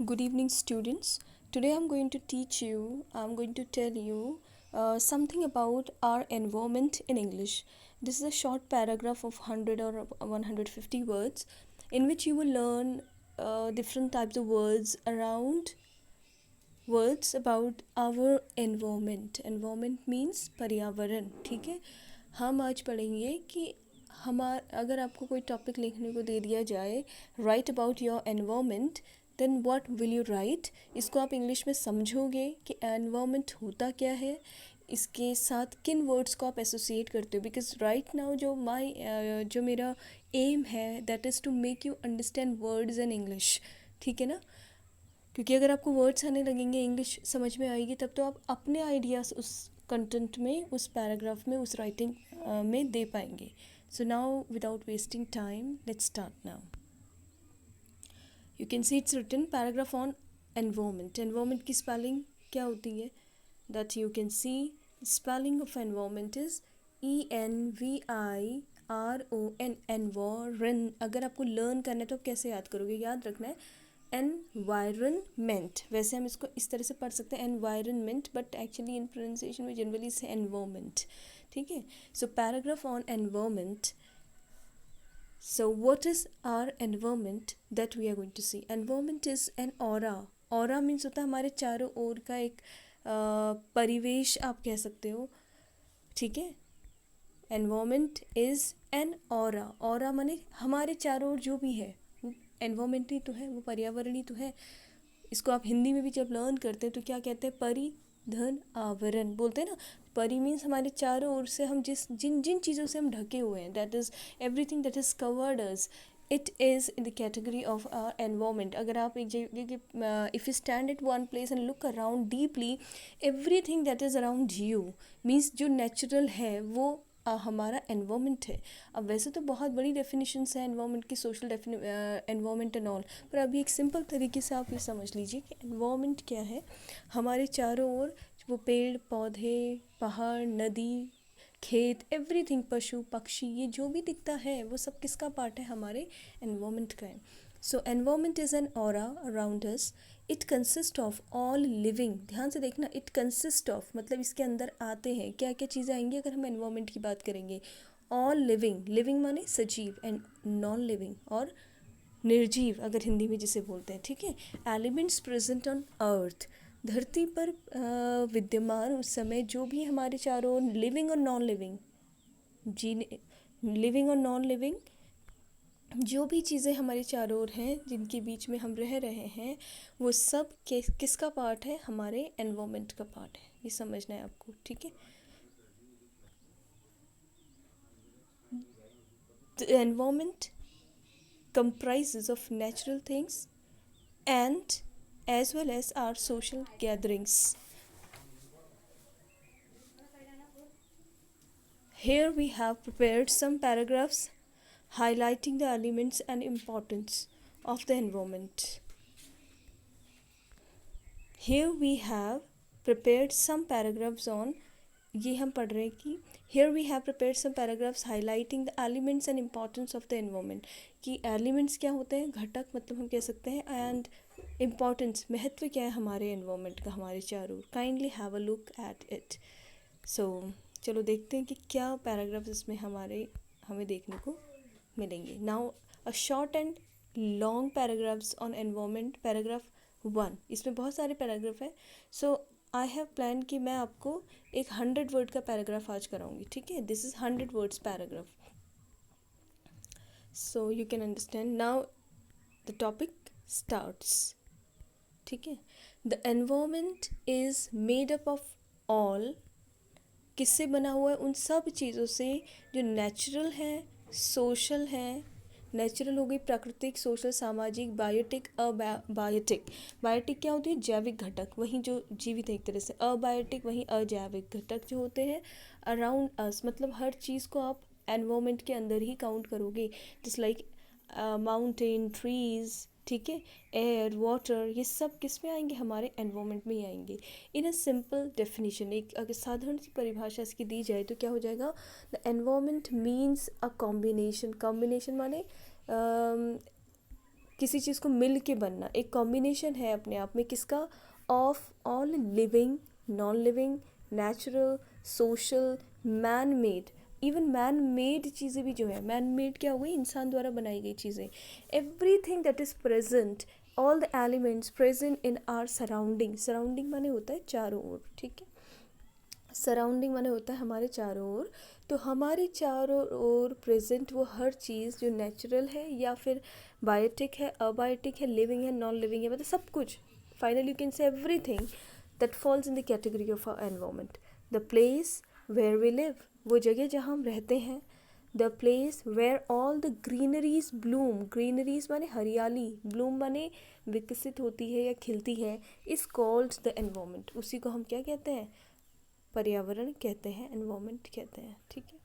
Good evening, students. Today I'm going to tell you something about our environment in English. This is a short paragraph of 100 or 150 words in which you will learn different types of words about our environment. Environment means पर्यावरण, ठीक है। हम आज पढ़ेंगे कि अगर आपको कोई टॉपिक लिखने को दे दिया जाए, write about your environment, then what will you write. इसको आप इंग्लिश में समझोगे कि एनवायरनमेंट होता क्या है, इसके साथ किन वर्ड्स को आप एसोसिएट करते हो। बिकॉज राइट नाउ जो मेरा एम है that is to make you understand words in English, ठीक है ना। क्योंकि अगर आपको वर्ड्स आने लगेंगे, इंग्लिश समझ में आएगी, तब तो आप अपने आइडियाज़ उस कंटेंट में, उस पैराग्राफ में, उस राइटिंग में दे पाएंगे। So now without wasting time let's start now. You can see it's written paragraph on environment. Environment की स्पेलिंग क्या होती है, that you can see spelling of environment is ENVIRON। Environ अगर आपको लर्न करना है तो आप कैसे याद करोगे, याद रखना है एनवायरनमेंट। वैसे हम इसको इस तरह से पढ़ सकते हैं environment, but actually in pronunciation में जनरली इसे एनवायरनमेंट, ठीक है। So paragraph on environment. So what is our environment that we are going to see? Environment is an aura. Aura means होता है हमारे चारों ओर का एक परिवेश आप कह सकते हो, ठीक है। Environment is an aura. Aura माने हमारे चारों ओर जो भी है वो एनवायरमेंट ही तो है, वो पर्यावरण ही तो है। इसको आप हिंदी में भी जब लर्न करते हैं तो क्या कहते हैं, परिधन आवरण बोलते हैं ना। परि मीन्स हमारे चारों ओर से हम जिन जिन चीज़ों से हम ढके हुए हैं, that is everything that is covered us, it is in the category of our environment. अगर आप एक जगह if you stand at one place and look around deeply, everything that is around you means जो natural है वो हमारा environment है। अब वैसे तो बहुत बड़ी डेफिनेशंस हैं एनवायरमेंट की, सोशल एनवायरमेंट एंड ऑल, पर अभी एक सिंपल तरीके से आप ये समझ लीजिए कि एनवायरमेंट क्या है। हमारे चारों ओर वो पेड़ पौधे, पहाड़, नदी, खेत, एवरीथिंग, पशु पक्षी, ये जो भी दिखता है वो सब किसका पार्ट है, हमारे एनवायरमेंट का है। सो environment is an aura around us. It consist of all living. ध्यान से देखना, इट कंसिस्ट ऑफ मतलब इसके अंदर आते हैं क्या क्या चीज़ें आएंगी अगर हम एनवायरमेंट की बात करेंगे। ऑल लिविंग, लिविंग माने सजीव, एंड नॉन लिविंग और निर्जीव अगर हिंदी में जिसे बोलते हैं, ठीक है। एलिमेंट्स प्रेजेंट ऑन अर्थ, धरती पर विद्यमान उस समय जो भी हमारे चारों लिविंग और नॉन लिविंग, जीने लिविंग और नॉन लिविंग जो भी चीज़ें हमारे चारों ओर हैं, जिनके बीच में हम रह रहे हैं, वो सब किसका पार्ट है, हमारे एनवायरनमेंट का पार्ट है। ये समझना है आपको, ठीक है। The environment comprises of natural things and as well as our social gatherings. Here we have prepared some paragraphs highlighting the elements and importance of the environment. Here we have prepared some paragraphs on, ये हम पढ़ रहे हैं कि here we have prepared some paragraphs highlighting the elements and importance of the environment, कि elements क्या होते हैं, घटक मतलब हम कह सकते हैं, and importance महत्व क्या है हमारे environment का, हमारे चारों। kindly have a look at it. So चलो देखते हैं कि क्या paragraphs इसमें हमें देखने को मिलेंगे। Now a short and long paragraphs on environment, paragraph 1, इसमें बहुत सारे पैराग्राफ हैं। सो आई हैव प्लान कि मैं आपको एक 100 वर्ड का पैराग्राफ आज कराऊंगी, ठीक है। This is 100 words paragraph, so you can understand. Now the topic starts, ठीक है। The environment is made up of all, किससे बना हुआ है, उन सब चीज़ों से जो नेचुरल है, सोशल है। नेचुरल हो गई प्राकृतिक, सोशल सामाजिक, बायोटिक, अबायोटिक। बायोटिक क्या होती है, जैविक घटक, वहीं जो जीवित है एक तरह से। अबायोटिक वहीं अजैविक घटक जो होते हैं अराउंड अस, मतलब हर चीज़ को आप एनवायरनमेंट के अंदर ही काउंट करोगे। जस्ट लाइक माउंटेन, ट्रीज़, ठीक है, एयर, वाटर, ये सब किस में आएंगे, हमारे एनवायरनमेंट में ही आएंगे। इन अ सिंपल डेफिनेशन, एक अगर साधारण सी परिभाषा इसकी दी जाए तो क्या हो जाएगा, the environment means a combination. Combination माने किसी चीज़ को मिल के बनना, एक कॉम्बिनेशन है अपने आप में किसका, of all living, non living, natural, social, man made. Even man made चीज़ें भी जो है, मैन मेड क्या हुई, इंसान द्वारा बनाई गई चीज़ें, everything that is present, all the elements present in are surrounding. Surrounding माने होता है चारों ओर, ठीक है, सराउंडिंग माने होता है हमारे चारों ओर। तो हमारे चारों ओर प्रेजेंट वो हर चीज़ जो नेचुरल है या फिर बायोटिक है, अबायोटिक है, लिविंग है, नॉन लिविंग है, मतलब सब कुछ, finally you can say everything that falls in the category of our environment. The place where we live, वो जगह जहाँ हम रहते हैं। The place where all the greeneries bloom, greeneries माने हरियाली, ब्लूम माने विकसित होती है या खिलती है, इज कॉल्ड द एनवायरनमेंट। उसी को हम क्या कहते हैं, पर्यावरण कहते हैं, एनवायरनमेंट कहते हैं, ठीक है।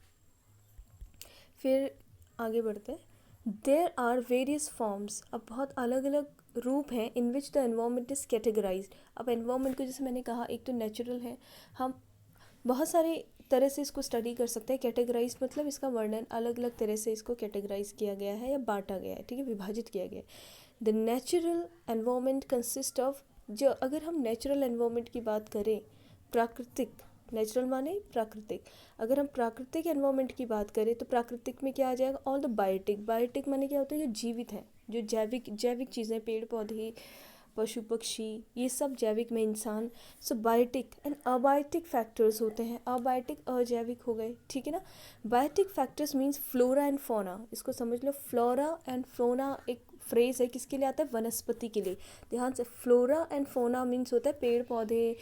फिर आगे बढ़ते हैं। देयर आर वेरियस फॉर्म्स, अब बहुत अलग अलग रूप हैं, in which the environment is categorised. अब एनवायरनमेंट को जैसे मैंने कहा, एक तो नेचुरल है, हम बहुत सारे तरह से इसको स्टडी कर सकते हैं। कैटेगराइज मतलब इसका वर्णन, अलग अलग तरह से इसको कैटेगराइज किया गया है या बांटा गया है, ठीक है, विभाजित किया गया है। The natural environment consist of, जो अगर हम नेचुरल एनवायरनमेंट की बात करें, प्राकृतिक, नेचुरल माने प्राकृतिक, अगर हम प्राकृतिक एनवायरनमेंट की बात करें तो प्राकृतिक में क्या आ जाएगा, ऑल द बायोटिक। बायोटिक माने क्या होता है, जो जीवित है, जो जैविक चीज़ें, पेड़ पौधे, पशु पक्षी, ये सब जैविक में इंसान। So biotic and abiotic factors होते हैं। अबायोटिक अजैविक हो गए, ठीक है ना। Biotic factors means flora and fauna, इसको समझ लो, फ्लोरा एंड फोना एक फ्रेज है, किसके लिए आता है, वनस्पति के लिए। ध्यान से, फ्लोरा एंड फोना मीन्स होता है पेड़ पौधे,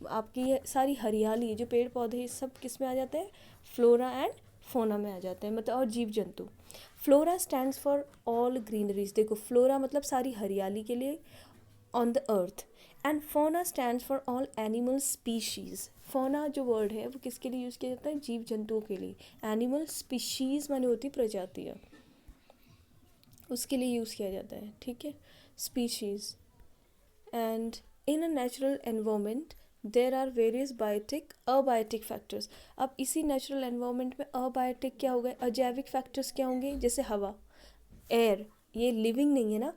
आपकी ये सारी हरियाली, जो पेड़ पौधे सब किस में आ जाते हैं, फ्लोरा एंड फोना में आ जाते हैं, मतलब, और जीव जंतु। Flora stands for all greeneries, देखो फ्लोरा मतलब सारी हरियाली के लिए on the earth, and fauna stands for all animal species. फोना जो वर्ड है वो किसके लिए यूज़ किया जाता है, जीव जंतुओं के लिए। एनिमल स्पीशीज़ माने होती प्रजातियाँ, उसके लिए यूज़ किया जाता है, ठीक है, species. And in a natural environment there are various biotic abiotic factors. अब इसी नेचुरल एनवायरनमेंट में अबायोटिक क्या हो गए, अजैविक फैक्टर्स क्या होंगे, जैसे हवा, एयर, ये लिविंग नहीं है ना,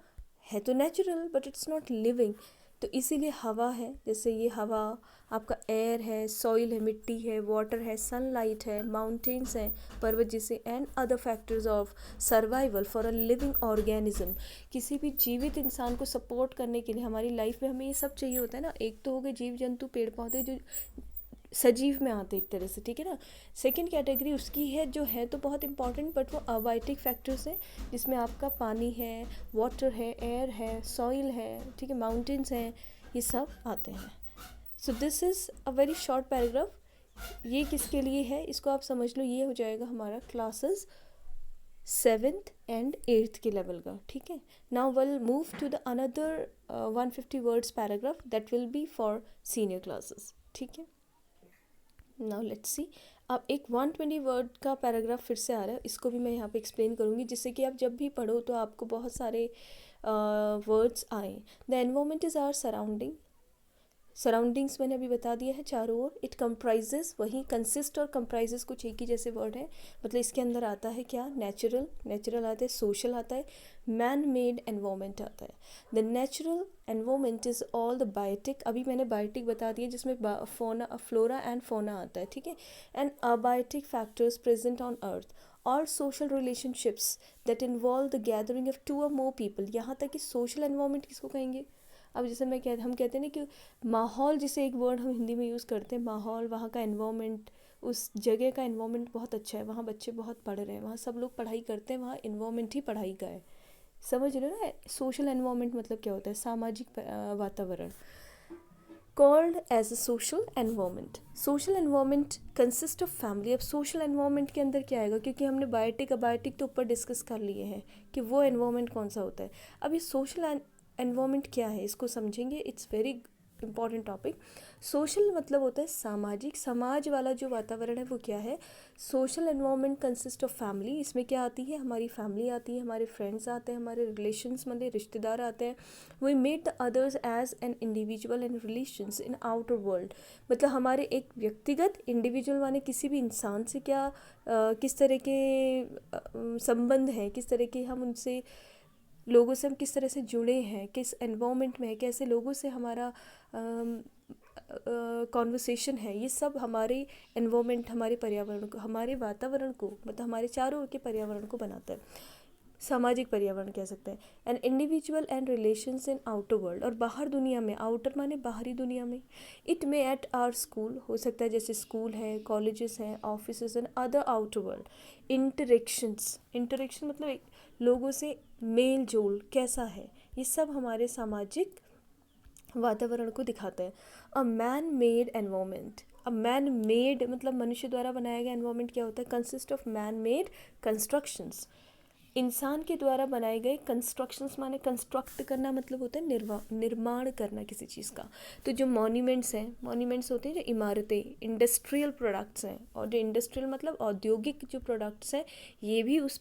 है तो natural but it's not living, तो इसीलिए हवा है, जैसे ये हवा आपका एयर है, सॉइल है, मिट्टी है, वाटर है, सनलाइट है, माउंटेन्स हैं, पर्वत जैसे, and other factors of survival for a living organism. किसी भी जीवित इंसान को सपोर्ट करने के लिए हमारी लाइफ में हमें ये सब चाहिए होता है ना। एक तो हो गए जीव जंतु, पेड़ पौधे, जो सजीव में आते एक तरह से, ठीक है ना। सेकंड कैटेगरी उसकी है जो है तो बहुत इंपॉर्टेंट, बट वो अबायोटिक फैक्टर्स हैं, जिसमें आपका पानी है, वाटर है, एयर है, सॉइल है, ठीक है, माउंटेन्स हैं, ये सब आते हैं। So this is a very short paragraph. ये किसके लिए है, इसको आप समझ लो, ये हो जाएगा हमारा क्लासेस 7th and 8th के लेवल का, ठीक है। Now will move to the another 150 words paragraph that will be for senior classes, ठीक है। नाउ लेट्स सी, अब एक 120 वर्ड का पैराग्राफ फिर से आ रहा है, इसको भी मैं यहाँ पे एक्सप्लेन करूँगी, जिससे कि आप जब भी पढ़ो तो आपको बहुत सारे वर्ड्स आए। The environment is our surrounding, surroundings मैंने अभी बता दिया है चारों ओर। इट कंप्राइजेस, वही कंसिस्ट और कंप्राइजेस कुछ एक ही जैसे वर्ड है, मतलब इसके अंदर आता है क्या, नेचुरल, नेचुरल आता है, सोशल आता है, मैन मेड एनवायरनमेंट आता है। The natural environment is all the biotic, अभी मैंने बायोटिक बता दिया, जिसमें फोना, फ्लोरा एंड फोना आता है, ठीक है, and abiotic factors present on earth, और social relationships that involve the gathering of 2 or more people. यहाँ तक कि सोशल एनवायरनमेंट किसको कहेंगे, अब जैसे हम कहते हैं ना कि माहौल, जिसे एक वर्ड हम हिंदी में यूज़ करते हैं, माहौल, वहाँ का एनवायरनमेंट, उस जगह का एनवायरनमेंट बहुत अच्छा है, वहाँ बच्चे बहुत पढ़ रहे हैं, वहाँ सब लोग पढ़ाई करते हैं, वहाँ एनवायरनमेंट ही पढ़ाई का है, समझ रहे हो ना। सोशल एनवायरनमेंट मतलब क्या होता है, सामाजिक वातावरण, called as a social environment. Social environment consist of family. अब सोशल एनवायरनमेंट के अंदर क्या आएगा, क्योंकि हमने बायोटिक अबायोटिक तो ऊपर डिस्कस कर लिए हैं कि वो एनवायरनमेंट कौन सा होता है। अब ये सोशल एनवायरनमेंट क्या है, इसको समझेंगे, it's very important topic. Social मतलब होता है सामाजिक, समाज वाला जो वातावरण है वो क्या है। Social environment consist of family, इसमें क्या आती है, हमारी फैमिली आती है, हमारे फ्रेंड्स आते हैं, हमारे रिलेशंस मतलब रिश्तेदार आते हैं। We met the others as an individual and relations in outer world, मतलब हमारे एक व्यक्तिगत, इंडिविजुअल माने किसी भी इंसान से किस तरह के संबंध हैं, किस तरह के हम उनसे लोगों से हम किस तरह से जुड़े हैं, किस एनवायरनमेंट में है, कैसे लोगों से हमारा कॉन्वर्सेशन है, ये सब हमारे एनवायरनमेंट, हमारे पर्यावरण को, हमारे वातावरण को, मतलब हमारे चारों ओर के पर्यावरण को बनाता है। सामाजिक पर्यावरण कह सकते हैं। And individual and relations in outer world, और बाहर दुनिया में, आउटर माने बाहरी दुनिया में। It may at our school, हो सकता है जैसे स्कूल है, कॉलेजेस हैं, office and other outer world. Interactions, interaction मतलब लोगों से मेल जोल कैसा है, ये सब हमारे सामाजिक वातावरण को दिखाता है। A man made environment, a man made मतलब मनुष्य द्वारा बनाया गया एनवायरमेंट क्या होता है, consist of man made constructions, इंसान के द्वारा बनाए गए कंस्ट्रक्शंस, माने कंस्ट्रक्ट करना मतलब होता है निर्माण करना किसी चीज़ का। तो जो मॉन्यूमेंट्स हैं, मॉन्यूमेंट्स होते हैं जो इमारतें, इंडस्ट्रियल प्रोडक्ट्स हैं, और जो इंडस्ट्रियल मतलब औद्योगिक जो प्रोडक्ट्स हैं, ये भी उस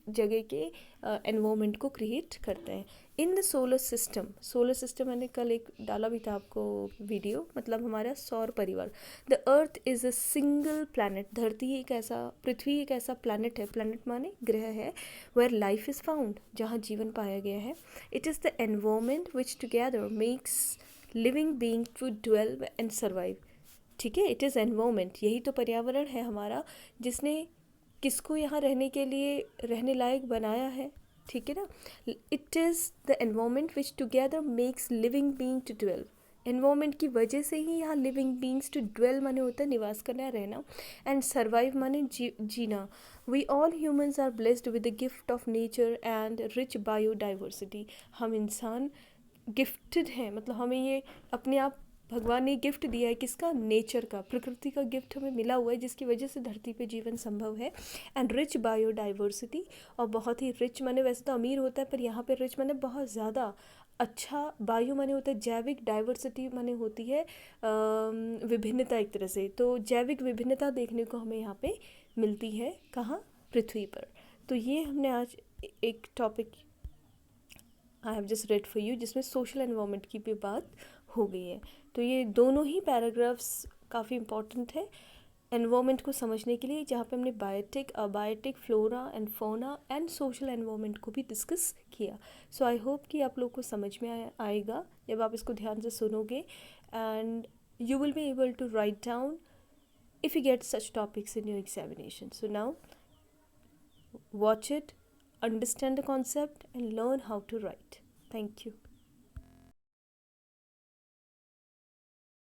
जगह के एनवायरनमेंट को क्रिएट करते हैं। In the solar system, solar system मैंने कल एक डाला भी था आपको वीडियो, मतलब हमारा सौर परिवार। The earth is a single planet, धरती एक ऐसा, पृथ्वी एक ऐसा प्लैनेट है, प्लैनेट माने ग्रह है, वेयर लाइफ इज़ फाउंड, जहाँ जीवन पाया गया है। It is the environment which together makes living being to dwell and survive. ठीक है, इट इज़ एनवायरनमेंट, यही तो पर्यावरण है हमारा, जिसने किसको यहाँ रहने के लिए रहने लायक बनाया है। ठीक है ना, it is the environment which together makes living being to dwell, environment की वजह से ही यहाँ लिविंग बींग्स टू ड्वेल माने होता है निवास करना, रहना, एंड सर्वाइव माने जीना। We all humans are blessed with the gift of nature and rich biodiversity. हम इंसान गिफ्टेड हैं, मतलब हमें ये अपने आप भगवान ने गिफ्ट दिया है, किसका, नेचर का, प्रकृति का गिफ्ट हमें मिला हुआ है, जिसकी वजह से धरती पे जीवन संभव है। एंड रिच बायोडाइवर्सिटी, और बहुत ही रिच माने वैसे तो अमीर होता है, पर यहाँ पे रिच माने बहुत ज़्यादा अच्छा, बायो माने होता है जैविक, डाइवर्सिटी माने होती है विभिन्नता एक तरह से। तो जैविक विभिन्नता देखने को हमें यहाँ पे मिलती है, कहाँ, पृथ्वी पर। तो ये हमने आज एक topic I have just read for you, जिसमें सोशल एनवायरनमेंट की भी बात हो गई है। तो ये दोनों ही पैराग्राफ्स काफ़ी इंपॉर्टेंट है एनवायरनमेंट को समझने के लिए, जहाँ पे हमने biotic, abiotic, flora and fauna and social environment को भी डिस्कस किया। सो आई होप कि आप लोग को समझ में आएगा जब आप इसको ध्यान से सुनोगे, and you will be able to write down if you get such topics in your examination. So now watch it, understand the concept and learn how to write. Thank you.